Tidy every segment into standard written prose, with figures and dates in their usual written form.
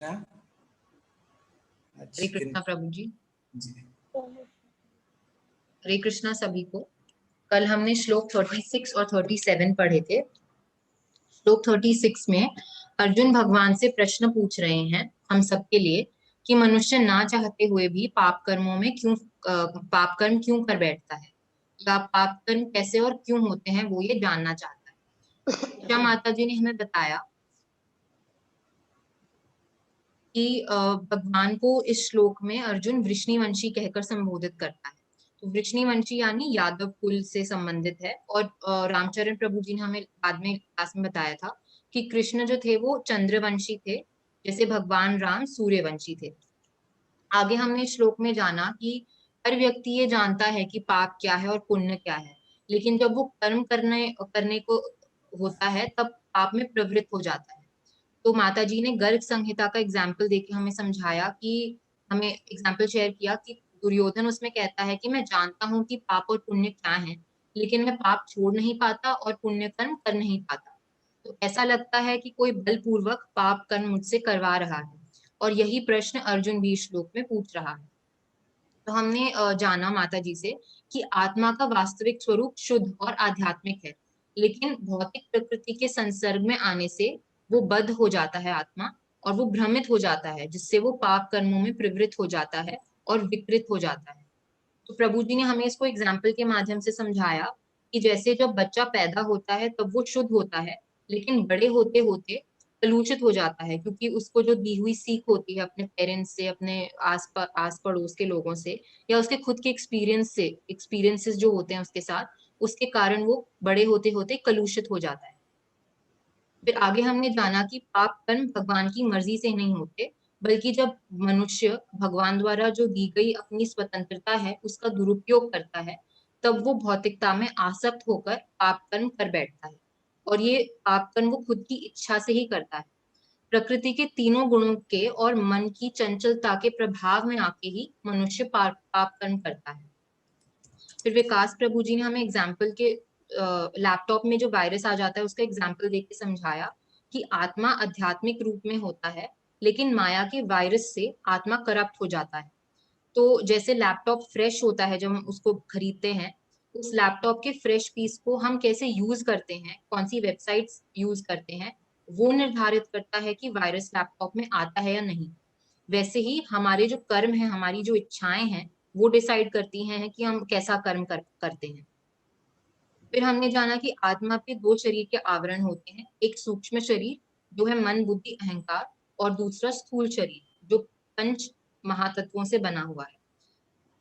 हाँ, हरे कृष्णा प्रभु जी। हरे कृष्णा सभी को। कल हमने श्लोक 36 और 37 पढ़े थे। श्लोक 36 में अर्जुन भगवान से प्रश्न पूछ रहे हैं हम सबके लिए कि मनुष्य ना चाहते हुए भी पाप कर्मों में क्यों पाप कर्म क्यों कर बैठता है, या पाप कर्म कैसे और क्यों होते हैं, वो ये जानना चाहता है। उषा माता जी ने हमें बताया कि भगवान को इस श्लोक में अर्जुन वृष्णिवंशी कहकर संबोधित करता है। तो वृष्णिवंशी यानी यादव कुल से संबंधित है। और रामचरण प्रभु जी ने हमें बाद में क्लास में बताया था कि कृष्ण जो थे वो चंद्रवंशी थे, जैसे भगवान राम सूर्यवंशी थे। आगे हमने श्लोक में जाना कि हर व्यक्ति ये जानता है कि पाप क्या है और पुण्य क्या है, लेकिन जब वो कर्म करने करने को होता है तब पाप में प्रवृत्त हो जाता है। तो माता जी ने गर्ग संहिता का एग्जाम्पल देके हमें समझाया कि हमें एग्जाम्पल शेयर किया कि दुर्योधन उसमें कहता है कि मैं जानता हूँ कि पाप और पुण्य क्या है, लेकिन मैं पाप छोड़ नहीं पाता और पुण्य कर्म कर नहीं पाता। तो ऐसा लगता है कि कोई बलपूर्वक पाप कर्म मुझसे करवा रहा है, और यही प्रश्न अर्जुन भी इस श्लोक में पूछ रहा है। तो हमने जाना माता जी से कि आत्मा का वास्तविक स्वरूप शुद्ध और आध्यात्मिक है, लेकिन भौतिक प्रकृति के संसर्ग में आने से वो बद्ध हो जाता है आत्मा, और वो भ्रमित हो जाता है, जिससे वो पाप कर्मों में प्रवृत्त हो जाता है और विकृत हो जाता है। तो प्रभु जी ने हमें इसको एग्जाम्पल के माध्यम से समझाया कि जैसे जब बच्चा पैदा होता है तब वो शुद्ध होता है, लेकिन बड़े होते होते कलुषित हो जाता है, क्योंकि उसको जो दी हुई सीख होती है अपने पेरेंट्स से, अपने आस पड़ोस के लोगों से, या उसके खुद के एक्सपीरियंसेस जो होते हैं उसके साथ, उसके कारण वो बड़े होते होते कलुषित हो जाता है। फिर आगे हमने जाना कि पाप कर्म भगवान की मर्जी से नहीं होते, बल्कि जब मनुष्य भगवान द्वारा जो दी गई अपनी स्वतंत्रता है उसका दुरुपयोग करता है, तब वो भौतिकता में आसक्त होकर पाप कर्म कर बैठता है। और ये पाप कर्म वो खुद की इच्छा से ही करता है। प्रकृति के तीनों गुणों के और मन की चंचलता के प्रभाव में आके ही मनुष्य पाप कर्म करता है। फिर विकास प्रभु जी ने हमें एग्जाम्पल के लैपटॉप में जो वायरस आ जाता है उसका एग्जाम्पल देके समझाया कि आत्मा आध्यात्मिक रूप में होता है, लेकिन माया के वायरस से आत्मा करप्ट हो जाता है। तो जैसे लैपटॉप फ्रेश होता है जब हम उसको खरीदते हैं, उस लैपटॉप के फ्रेश पीस को हम कैसे यूज करते हैं, कौन सी वेबसाइट्स यूज करते हैं, वो निर्धारित करता है कि वायरस लैपटॉप में आता है या नहीं। वैसे ही हमारे जो कर्म है, हमारी जो इच्छाएं हैं, वो डिसाइड करती हैं कि हम कैसा कर्म करते हैं। फिर हमने जाना कि आत्मा पे दो शरीर के आवरण होते हैं, एक सूक्ष्म शरीर जो है मन बुद्धि अहंकार, और दूसरा स्थूल शरीर जो पंच महातत्वों से बना हुआ है।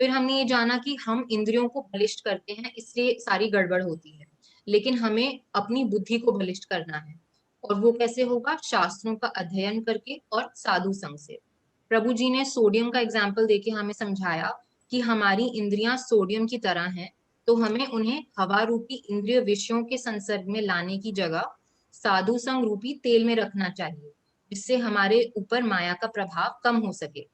फिर हमने ये जाना कि हम इंद्रियों को बलिष्ठ करते हैं, इसलिए सारी गड़बड़ होती है, लेकिन हमें अपनी बुद्धि को बलिष्ठ करना है। और वो कैसे होगा? शास्त्रों का अध्ययन करके और साधु संग से। प्रभु जी ने सोडियम का एग्जाम्पल देके हमें समझाया कि हमारी इंद्रियां सोडियम की तरह हैं, तो हमें उन्हें हवा रूपी इंद्रिय विषयों के संसर्ग में लाने की जगह साधु संग रूपी तेल में रखना चाहिए, जिससे हमारे ऊपर माया का प्रभाव कम हो सके।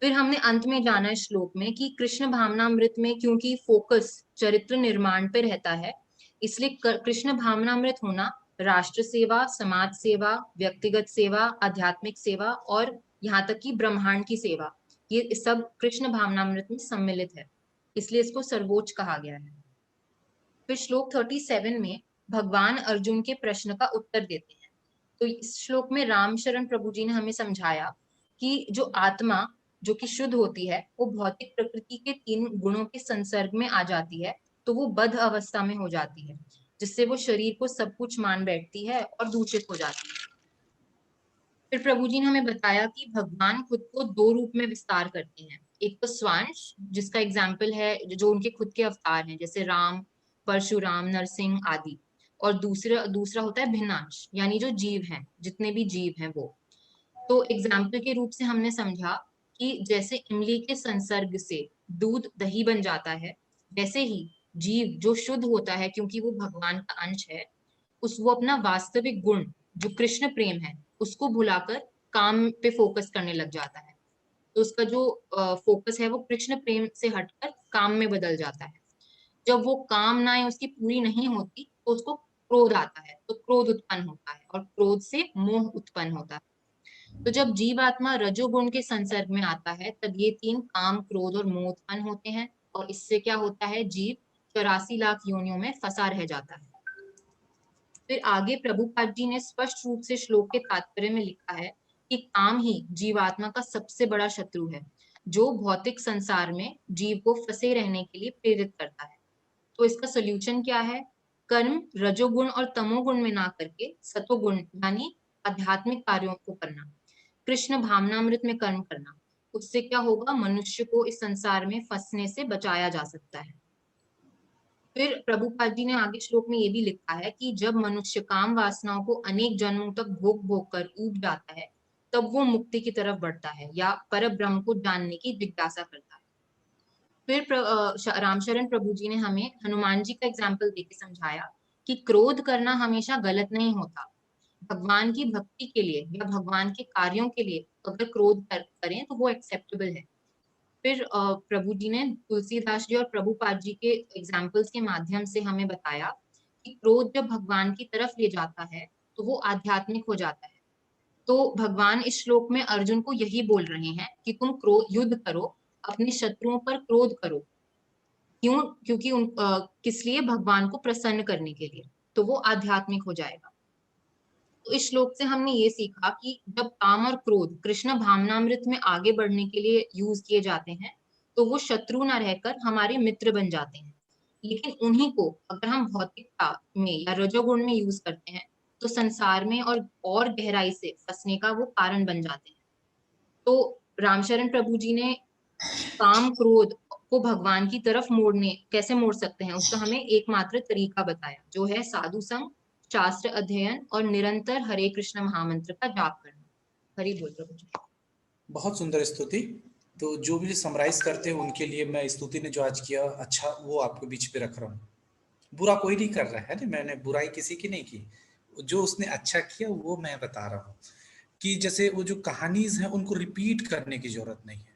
फिर हमने अंत में जाना इस श्लोक में कि कृष्ण भावनामृत में क्योंकि फोकस चरित्र निर्माण पे रहता है, इसलिए कृष्ण भावनामृत होना राष्ट्र सेवा, समाज सेवा, व्यक्तिगत सेवा, आध्यात्मिक सेवा और यहाँ तक कि ब्रह्मांड की सेवा, ये सब कृष्ण भावनामृत में सम्मिलित है, इसलिए इसको सर्वोच्च कहा गया है। फिर श्लोक 37 में भगवान अर्जुन के प्रश्न का उत्तर देते हैं। तो इस श्लोक में राम शरण प्रभु जी ने हमें समझाया कि जो आत्मा जो कि शुद्ध होती है वो भौतिक प्रकृति के तीन गुणों के संसर्ग में आ जाती है, तो वो बद्ध अवस्था में हो जाती है, जिससे वो शरीर को सब कुछ मान बैठती है और दूषित हो जाती है। फिर प्रभु जी ने हमें बताया कि भगवान खुद को दो रूप में विस्तार करते हैं। एक तो स्वांश, जिसका एग्जाम्पल है जो उनके खुद के अवतार हैं, जैसे राम, परशुराम, नरसिंह आदि। और दूसरा दूसरा होता है भिन्नांश, यानी जो जीव हैं, जितने भी जीव हैं वो। तो एग्जाम्पल के रूप से हमने समझा कि जैसे इमली के संसर्ग से दूध दही बन जाता है, वैसे ही जीव जो शुद्ध होता है क्योंकि वो भगवान का अंश है, उस वो अपना वास्तविक गुण जो कृष्ण प्रेम है उसको भुलाकर काम पे फोकस करने लग जाता है। तो उसका जो फोकस है वो कृष्ण प्रेम से हटकर काम में बदल जाता है। जब वो कामनाएं उसकी पूरी नहीं होती तो उसको क्रोध आता है, तो क्रोध उत्पन्न होता है और क्रोध से मोह उत्पन्न होता है। तो जब जीवात्मा रजोगुण के संसर्ग में आता है तब ये तीन काम, क्रोध और मोह उत्पन्न होते हैं, और इससे क्या होता है, जीव 84 लाख योनियों में फंसा रह जाता है। फिर आगे प्रभुपाद जी ने स्पष्ट रूप से श्लोक के तात्पर्य में लिखा है कि काम ही जीवात्मा का सबसे बड़ा शत्रु है, जो भौतिक संसार में जीव को फंसे रहने के लिए प्रेरित करता है। तो इसका सोल्यूशन क्या है? कर्म रजोगुण और तमोगुण में ना करके सतोगुण यानी आध्यात्मिक कार्यों को करना, कृष्ण भावनामृत में कर्म करना। उससे क्या होगा, मनुष्य को इस संसार में फंसने से बचाया जा सकता है। फिर प्रभुपाद जी ने आगे श्लोक में ये भी लिखा है कि जब मनुष्य काम वासनाओं को अनेक जन्मों तक भोग भोग कर ऊब जाता है, तब वो मुक्ति की तरफ बढ़ता है या पर ब्रह्म को जानने की जिज्ञासा करता है। फिर रामशरण प्रभु जी ने हमें हनुमान जी का एग्जाम्पल देके समझाया कि क्रोध करना हमेशा गलत नहीं होता। भगवान की भक्ति के लिए या भगवान के कार्यों के लिए अगर क्रोध करें तो वो एक्सेप्टेबल है। फिर प्रभु जी ने तुलसीदास जी और प्रभुपाद जी के एग्जाम्पल्स के माध्यम से हमें बताया कि क्रोध जब भगवान की तरफ ले जाता है तो वो आध्यात्मिक हो जाता है। तो भगवान इस श्लोक में अर्जुन को यही बोल रहे हैं कि तुम क्रोध युद्ध करो, अपने शत्रुओं पर क्रोध करो। क्यों? क्योंकि किस लिए? भगवान को प्रसन्न करने के लिए। तो वो आध्यात्मिक हो जाएगा। तो इस श्लोक से हमने ये सीखा कि जब काम और क्रोध कृष्ण भावनामृत में आगे बढ़ने के लिए यूज किए जाते हैं तो वो शत्रु ना रहकर हमारे मित्र बन जाते हैं। लेकिन उन्हीं को अगर हम भौतिकता में या रजोगुण में यूज करते हैं तो संसार में और गहराई से फंसने का वो कारण बन जाते हैं। तो रामशरण प्रभु जी ने काम क्रोध को भगवान की तरफ कैसे मोड़ सकते हैं उसका हमें एकमात्र तरीका बताया, जो है साधु संग, शास्त्र अध्ययन और निरंतर हरे कृष्ण महामंत्र का जाप करना। हरि बोल प्रभु जी। बहुत सुंदर स्तुति। तो जो भी समराइज करते हैं उनके लिए मैं स्तुति ने जो आज किया अच्छा वो आपके बीच पे रख रहा हूँ। बुरा कोई नहीं कर रहा है ना, मैंने बुराई किसी की नहीं की, जो उसने अच्छा किया वो मैं बता रहा हूँ कि जैसे वो जो कहानीज हैं उनको रिपीट करने की जरूरत नहीं है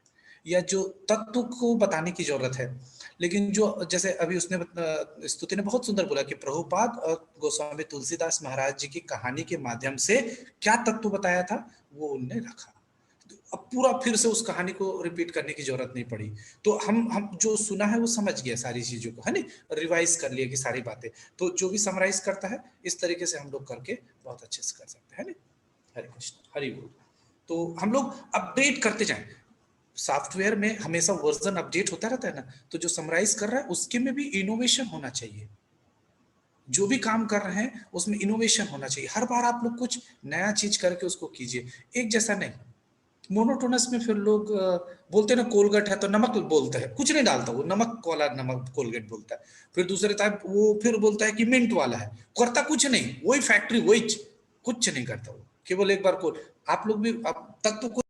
या जो तत्व को बताने की जरूरत है। लेकिन जो जैसे अभी उसने स्तुति ने बहुत सुंदर बोला कि प्रभुपाद और गोस्वामी तुलसीदास महाराज जी की कहानी के माध्यम से क्या तत्व बताया था वो उनने रखा। अब पूरा फिर से उस कहानी को रिपीट करने की जरूरत नहीं पड़ी। तो हम जो सुना है वो समझ गया सारी चीजों को, है ना, रिवाइज कर लिया कि सारी बातें। तो जो भी समराइज करता है इस तरीके से हम लोग करके बहुत अच्छे से कर सकते हैं ना। हरे कृष्ण, हरि बोल। तो हम लोग अपडेट करते जाएं। सॉफ्टवेयर में हमेशा वर्जन अपडेट होता रहता है ना, तो जो समराइज कर रहा है उसके में भी इनोवेशन होना चाहिए। जो भी काम कर रहे हैं उसमें इनोवेशन होना चाहिए। हर बार आप लोग कुछ नया चीज करके उसको कीजिए, एक जैसा नहीं। मोनोटोनस में फिर लोग बोलते हैं ना कोलगेट है तो नमक बोलता है, कुछ नहीं डालता, वो नमक वाला नमक कोलगेट बोलता है। फिर दूसरे टाइप वो फिर बोलता है कि मिंट वाला है, करता कुछ नहीं, वही फैक्ट्री वही कुछ नहीं करता वो, केवल एक बार को। आप लोग भी तत्व को